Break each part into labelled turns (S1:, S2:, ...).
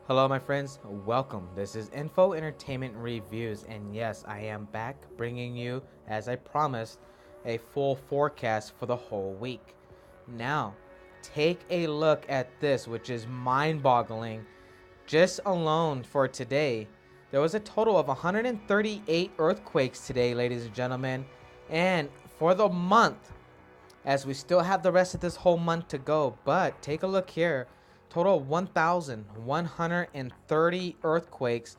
S1: Hello, my friends. Welcome. This is Info Entertainment Reviews, and yes, I am back bringing you, as I promised, a full forecast for the whole week. Now, take a look at this, which is mind boggling. Just alone for today, there was a total of 138 earthquakes today, ladies and gentlemen, and for the month, as we still have the rest of this whole month to go. But take a look here. Total 1,130 earthquakes.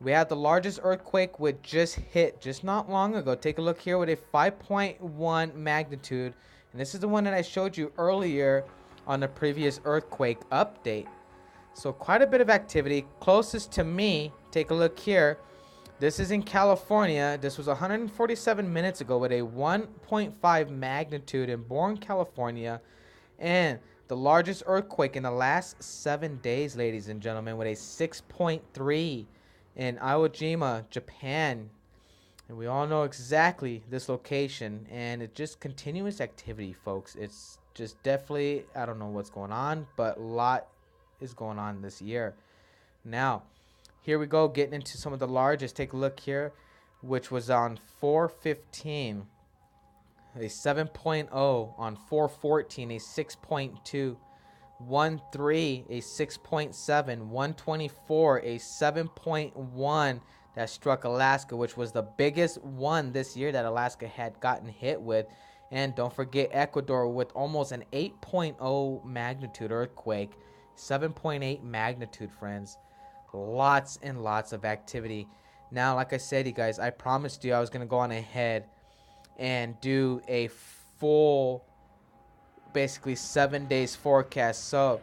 S1: We had the largest earthquake which just hit just not long ago. Take a look here with a 5.1 magnitude. And this is the one that I showed you earlier on the previous earthquake update. So quite a bit of activity. Closest to me, take a look here. This is in California. This was 147 minutes ago with a 1.5 magnitude in Bourne, California. And the largest earthquake in the last 7 days, ladies and gentlemen, with a 6.3 in Iwo Jima, Japan. And we all know exactly this location. And it's just continuous activity, folks. It's just definitely, I don't know what's going on, but a lot is going on this year. Now, here we go, getting into some of the largest. Take a look here, which was on 415, a 7.0, on 414, a 6.2, 13, a 6.7, 124, a 7.1 that struck Alaska, which was the biggest one this year that Alaska had gotten hit with. And don't forget Ecuador with almost an 8.0 magnitude earthquake, 7.8 magnitude, friends. Lots and lots of activity. Now, like I said, you guys, I promised you I was going to go on ahead and do a full, basically 7 days forecast. So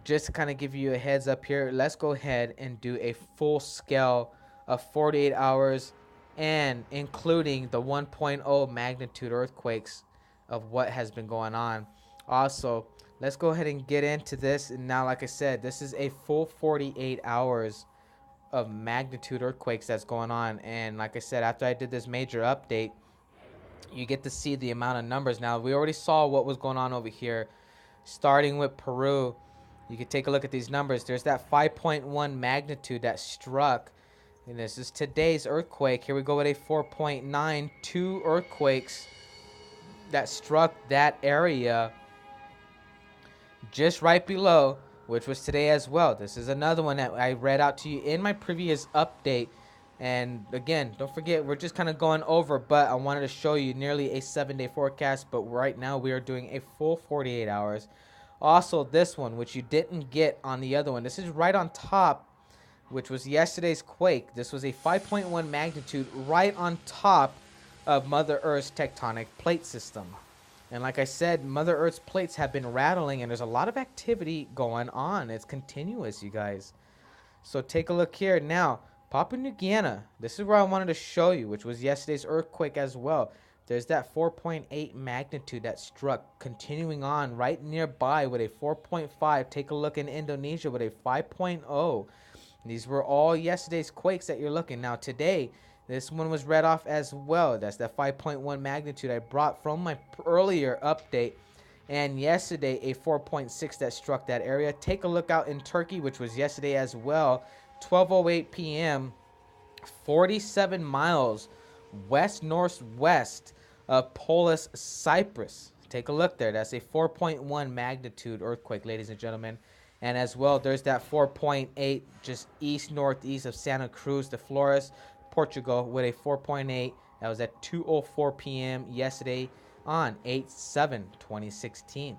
S1: just to kind of give you a heads up here, let's go ahead and do a full scale of 48 hours and including the 1.0 magnitude earthquakes of what has been going on. Also, let's go ahead and get into this. And now, like I said, this is a full 48 hours of magnitude earthquakes that's going on. And like I said, after I did this major update, you get to see the amount of numbers. Now, we already saw what was going on over here, starting with Peru. You can take a look at these numbers. There's that 5.1 magnitude that struck. And this is today's earthquake. Here we go with a 4.9, two earthquakes that struck that area just right below, which was today as well. This is another one that I read out to you in my previous update. And again, don't forget, we're just kind of going over, but I wanted to show you nearly a 7-day forecast. But right now we are doing a full 48 hours. Also, this one, which you didn't get on the other one, this is right on top, which was yesterday's quake. This was a 5.1 magnitude right on top of Mother Earth's tectonic plate system. And like I said, Mother Earth's plates have been rattling, and there's a lot of activity going on. It's continuous, you guys. So take a look here. Now, Papua New Guinea, this is where I wanted to show you, which was yesterday's earthquake as well. There's that 4.8 magnitude that struck, continuing on right nearby with a 4.5. Take a look in Indonesia with a 5.0. These were all yesterday's quakes that you're looking. Now, today, this one was read off as well. That's the 5.1 magnitude I brought from my earlier update. And yesterday, a 4.6 that struck that area. Take a look out in Turkey, which was yesterday as well. 12:08 p.m., 47 miles west-northwest of Polis, Cyprus. Take a look there. That's a 4.1 magnitude earthquake, ladies and gentlemen. And as well, there's that 4.8 just east-northeast of Santa Cruz de Flores, Portugal, with a 4.8. That was at 2:04 p.m. yesterday on 8/7/2016.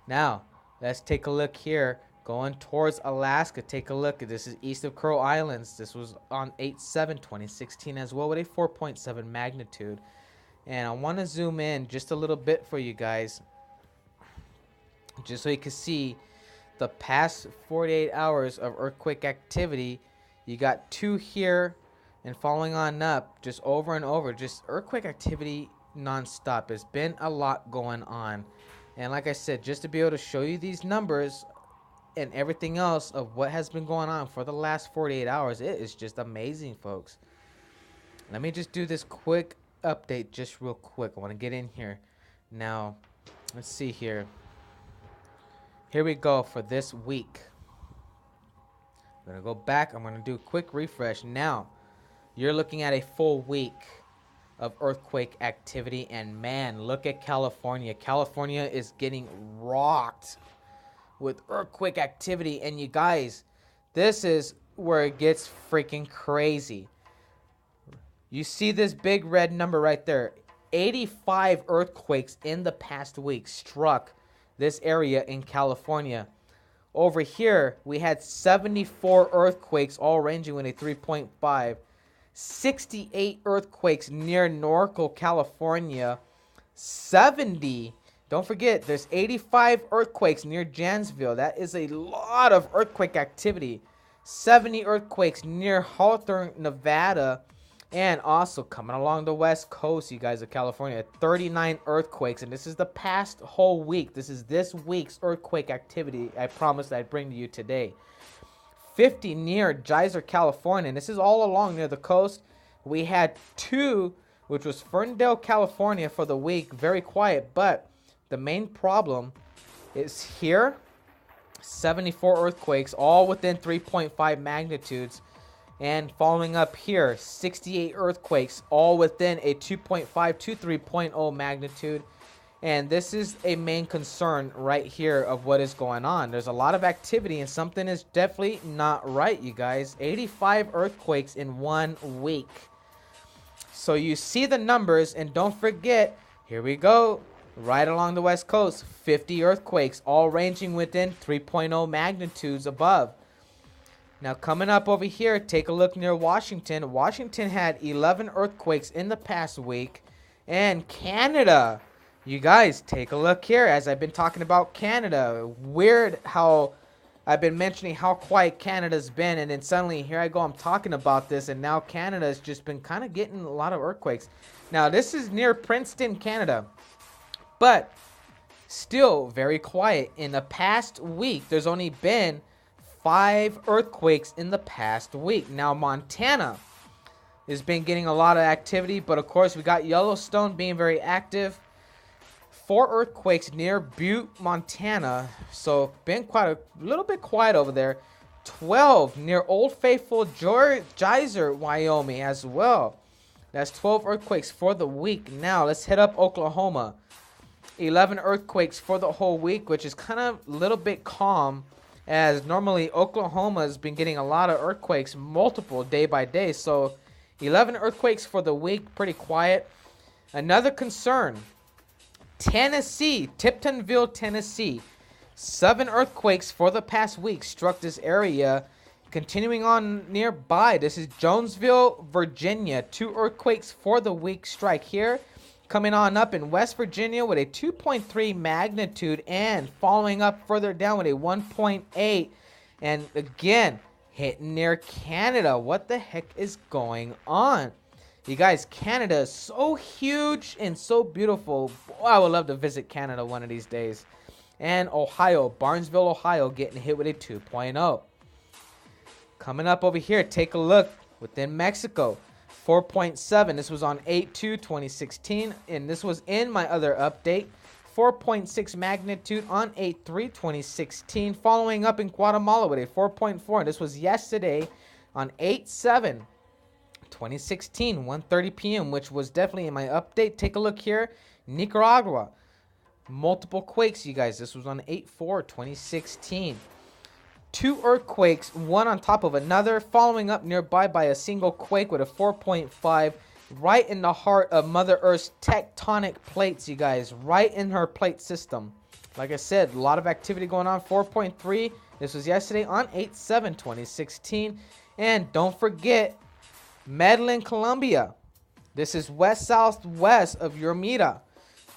S1: Now, let's take a look here. Going towards Alaska, take a look. This is east of Crow Islands. This was on 8/7/2016 as well with a 4.7 magnitude. And I want to zoom in just a little bit for you guys, just so you can see the past 48 hours of earthquake activity. You got two here, and following on up, just over and over, just earthquake activity nonstop. There's been a lot going on. And like I said, just to be able to show you these numbers and everything else of what has been going on for the last 48 hours, it is just amazing, folks. Let me just do this quick update just real quick. I want to get in here. Now, let's see here. Here we go for this week. I'm going to go back. I'm going to do a quick refresh. Now, you're looking at a full week of earthquake activity. And man, look at California. California is getting rocked with earthquake activity. And you guys, this is where it gets freaking crazy. You see this big red number right there. 85 earthquakes in the past week struck this area in California. Over here, we had 74 earthquakes, all ranging with a 3.5. 68 earthquakes near Norco, California. 70. Don't forget, there's 85 earthquakes near Janesville. That is a lot of earthquake activity. 70 earthquakes near Hawthorne, Nevada. And also coming along the west coast, you guys, of California, 39 earthquakes. And this is the past whole week. This is this week's earthquake activity I promised I'd bring to you today. 50 near Geyser, California. And this is all along near the coast. We had 2, which was Ferndale, California for the week. Very quiet. But the main problem is here. 74 earthquakes, all within 3.5 magnitudes. And following up here, 68 earthquakes, all within a 2.5 to 3.0 magnitude. And this is a main concern right here of what is going on. There's a lot of activity and something is definitely not right, you guys. 85 earthquakes in 1 week. So you see the numbers, and don't forget, here we go, right along the west coast, 50 earthquakes, all ranging within 3.0 magnitudes above. Now coming up over here, take a look near Washington. Washington had 11 earthquakes in the past week. And Canada, you guys, take a look here as I've been talking about Canada. Weird how I've been mentioning how quiet Canada's been, and then suddenly here I go, I'm talking about this, and now Canada's just been kind of getting a lot of earthquakes. Now this is near Princeton, Canada, but still very quiet. In the past week, there's only been 5 earthquakes in the past week. Now Montana has been getting a lot of activity, but of course we got Yellowstone being very active. 4 earthquakes near Butte, Montana, so been quite a little bit quiet over there. 12 near Old Faithful, Geyser, Wyoming as well. That's 12 earthquakes for the week. Now let's hit up Oklahoma. 11 earthquakes for the whole week, which is kind of a little bit calm, as normally Oklahoma has been getting a lot of earthquakes, multiple day by day. So 11 earthquakes for the week, pretty quiet. Another concern, Tennessee, Tiptonville, Tennessee. 7 earthquakes for the past week struck this area. Continuing on nearby, this is Jonesville, Virginia. 2 earthquakes for the week strike here. Coming on up in West Virginia with a 2.3 magnitude, and following up further down with a 1.8. And again, hitting near Canada. What the heck is going on? You guys, Canada is so huge and so beautiful. Boy, I would love to visit Canada one of these days. And Ohio, Barnesville, Ohio, getting hit with a 2.0. Coming up over here, take a look within Mexico. 4.7. This was on 8/2/2016, and this was in my other update. 4.6 magnitude on 8/3/2016. Following up in Guatemala with a 4.4. This was yesterday on 8/7/2016, 1:30 p.m., which was definitely in my update. Take a look here. Nicaragua. Multiple quakes, you guys. This was on 8/4/2016. 2 earthquakes, one on top of another, following up nearby by a single quake with a 4.5, right in the heart of Mother Earth's tectonic plates, you guys, right in her plate system. Like I said, a lot of activity going on. 4.3, this was yesterday on 8/7/2016. And don't forget, Medellin, Colombia. This is west-southwest of Yormita.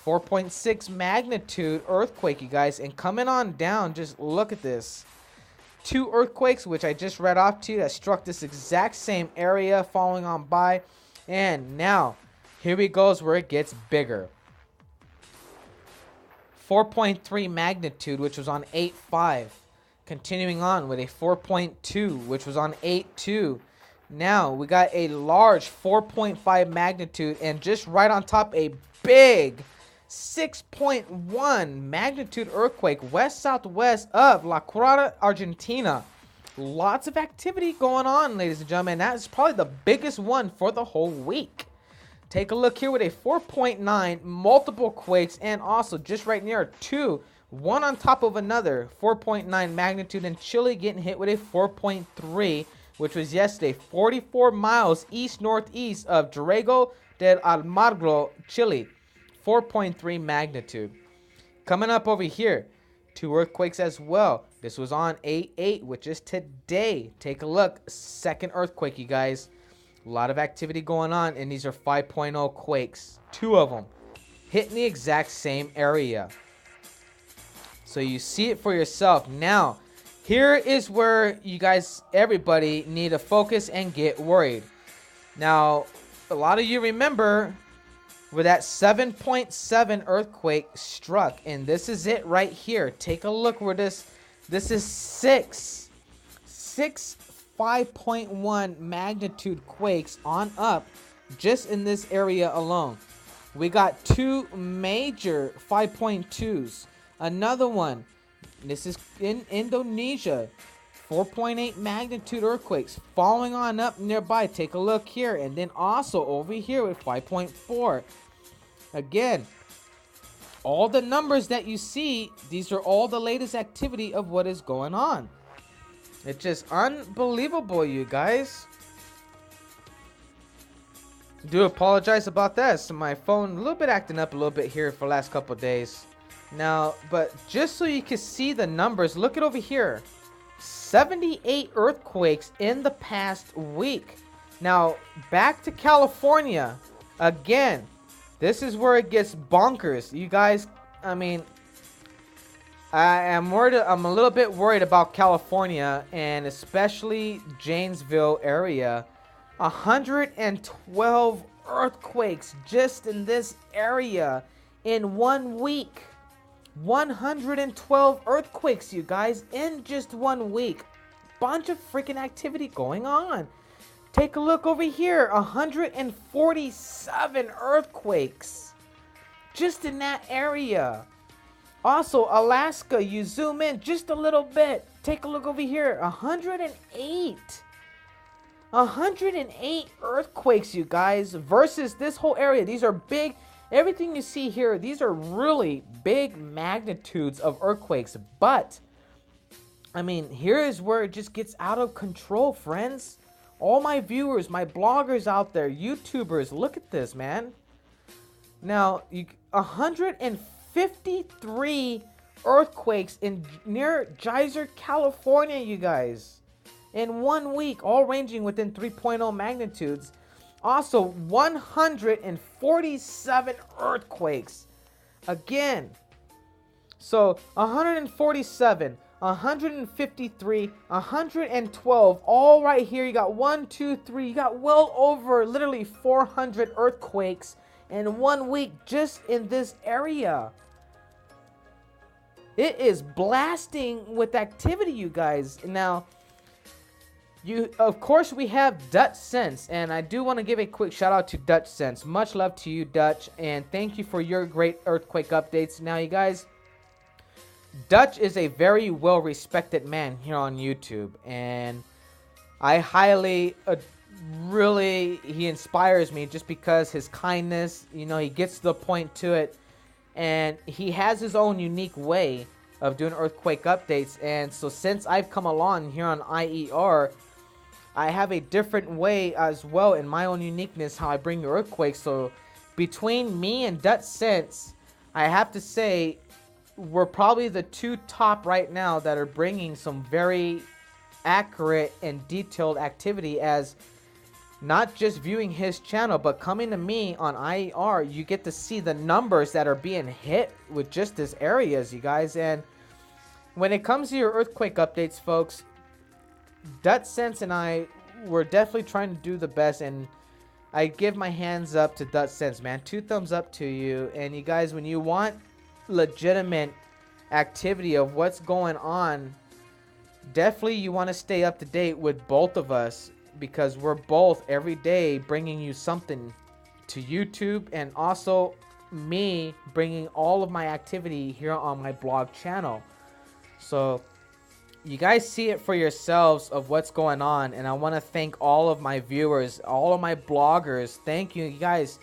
S1: 4.6 magnitude earthquake, you guys. And coming on down, just look at this. 2 earthquakes, which I just read off to you, that struck this exact same area, following on by. And now, here we go, where it gets bigger. 4.3 magnitude, which was on 8/5. Continuing on with a 4.2, which was on 8/2. Now, we got a large 4.5 magnitude, and just right on top, a big 6.1 magnitude earthquake west-southwest of La Cuarta, Argentina. lots of activity going on, ladies and gentlemen. That's probably the biggest one for the whole week. Take a look here with a 4.9, multiple quakes, and also just right near two, one on top of another, 4.9 magnitude, and Chile getting hit with a 4.3, which was yesterday, 44 miles east-northeast of Dorrego del Almagro, Chile, 4.3 magnitude. Coming up over here, two earthquakes as well. This was on 8/8, which is today. Take a look. Second earthquake, you guys. A lot of activity going on, and these are 5.0 quakes. Two of them hitting the exact same area. So you see it for yourself. Now, here is where you guys, everybody, need to focus and get worried. Now, a lot of you remember where that 7.7 earthquake struck, and this is it right here. Take a look where this is six 5.1 magnitude quakes on up just in this area alone. We got two major 5.2s. Another one, this is in Indonesia, 4.8 magnitude earthquakes following on up nearby. Take a look here, and then also over here with 5.4. Again, all the numbers that you see, these are all the latest activity of what is going on. It's just unbelievable, you guys. Do apologize about that. So my phone a little bit acting up a little bit here for the last couple of days. Now, but just so you can see the numbers, look at over here. 78 earthquakes in the past week. Now, back to California. Again, this is where it gets bonkers. You guys, I mean, I'm worried. I'm a little bit worried about California and especially Janesville area. 112 earthquakes just in this area in 1 week. 112 earthquakes, you guys, in just 1 week. Bunch of freaking activity going on. Take a look over here. 147 earthquakes just in that area. Also, Alaska, you zoom in just a little bit. Take a look over here. 108. 108 earthquakes, you guys, versus this whole area. These are big. Everything you see here, these are really big magnitudes of earthquakes. But, I mean, here is where it just gets out of control, friends. All my viewers, my bloggers out there, YouTubers, look at this, man. Now, 153 earthquakes near Geyser, California, you guys. In 1 week, all ranging within 3.0 magnitudes. Also, 147 earthquakes. Again. So, 147, 153, 112, all right here. You got 1, 2, 3. You got well over literally 400 earthquakes in 1 week just in this area. It is blasting with activity, you guys. Now, of course, we have Dutch Sense, and I do want to give a quick shout out to Dutch Sense. Much love to you, Dutch, and thank you for your great earthquake updates. Now, you guys, Dutch is a very well-respected man here on YouTube, and I highly, he inspires me just because his kindness, you know, he gets to the point to it, and he has his own unique way of doing earthquake updates. And so since I've come along here on IER, I have a different way as well in my own uniqueness how I bring the earthquakes. So between me and Dutch Sense, I have to say we're probably the two top right now that are bringing some very accurate and detailed activity, as not just viewing his channel, but coming to me on IER, you get to see the numbers that are being hit with just his areas, you guys. And when it comes to your earthquake updates, folks, Dutch Sense and I were definitely trying to do the best, and I give my hands up to Dutch Sense, man. 2 thumbs up to you. And you guys, when you want legitimate activity of what's going on, definitely you want to stay up to date with both of us, because we're both every day bringing you something to YouTube, and also me bringing all of my activity here on my blog channel. So you guys see it for yourselves of what's going on. And I want to thank all of my viewers, all of my bloggers. Thank you, you guys.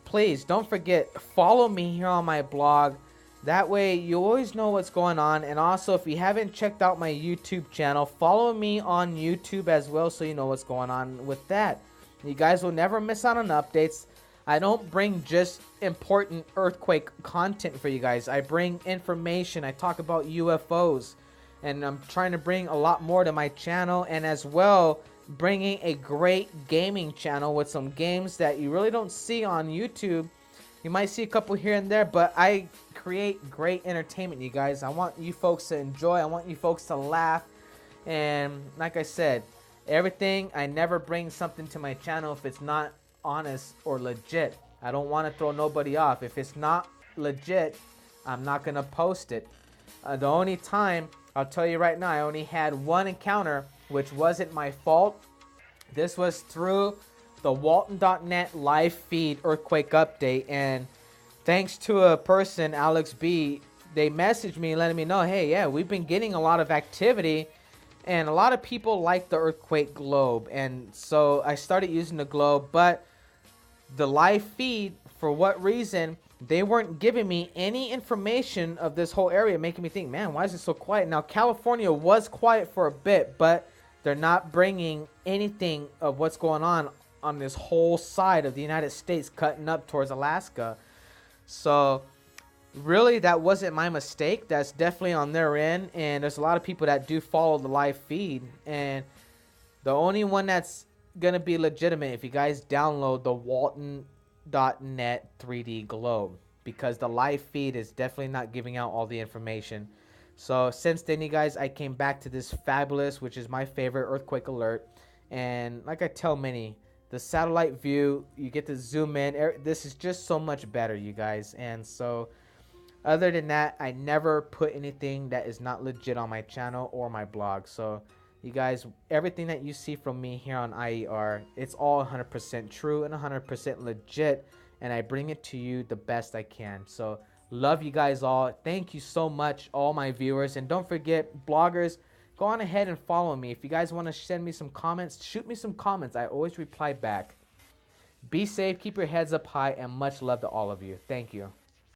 S1: Please don't forget, follow me here on my blog. That way you always know what's going on. And also, if you haven't checked out my YouTube channel, follow me on YouTube as well, so you know what's going on with that. You guys will never miss out on updates. I don't bring just important earthquake content for you guys. I bring information. I talk about UFOs. And I'm trying to bring a lot more to my channel. And as well, bringing a great gaming channel with some games that you really don't see on YouTube. You might see a couple here and there, but I create great entertainment, you guys. I want you folks to enjoy. I want you folks to laugh. And like I said, everything, I never bring something to my channel if it's not honest or legit. I don't want to throw nobody off. If it's not legit, I'm not going to post it. The only time, I'll tell you right now, I only had one encounter, which wasn't my fault. This was through the Walton.net live feed earthquake update. And thanks to a person, Alex B, they messaged me letting me know, hey, yeah, we've been getting a lot of activity. And a lot of people like the earthquake globe. And so I started using the globe. But the live feed, for what reason, they weren't giving me any information of this whole area, making me think, man, why is it so quiet? Now, California was quiet for a bit, but they're not bringing anything of what's going on this whole side of the United States, cutting up towards Alaska. So really, that wasn't my mistake. That's definitely on their end. And there's a lot of people that do follow the live feed. And the only one that's going to be legitimate, if you guys download the Walton.net 3D globe, because the live feed is definitely not giving out all the information. So since then, you guys, I came back to this fabulous, which is my favorite, earthquake alert. And like I tell many, the satellite view, you get to zoom in. This is just so much better, you guys. And so other than that, I never put anything that is not legit on my channel or my blog. So you guys, everything that you see from me here on IER, it's all 100% true and 100% legit. And I bring it to you the best I can. So love you guys all. Thank you so much, all my viewers. And don't forget, bloggers, go on ahead and follow me. If you guys want to send me some comments, shoot me some comments. I always reply back. Be safe, keep your heads up high, and much love to all of you. Thank you.